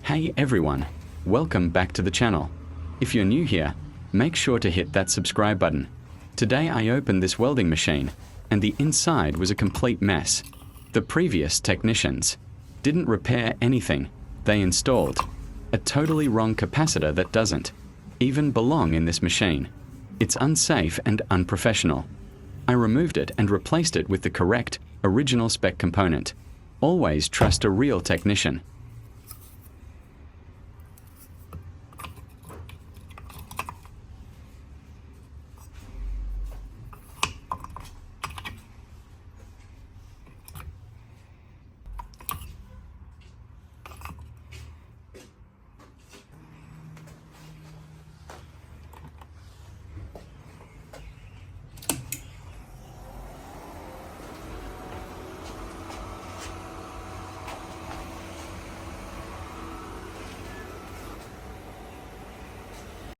Hey everyone, welcome back to the channel. If you're new here, make sure to hit that subscribe button. Today I opened this welding machine, and the inside was a complete mess. The previous technicians didn't repair anything. They installed a totally wrong capacitor that doesn't even belong in this machine. It's unsafe and unprofessional. I removed it and replaced it with the correct original spec component. Always trust a real technician.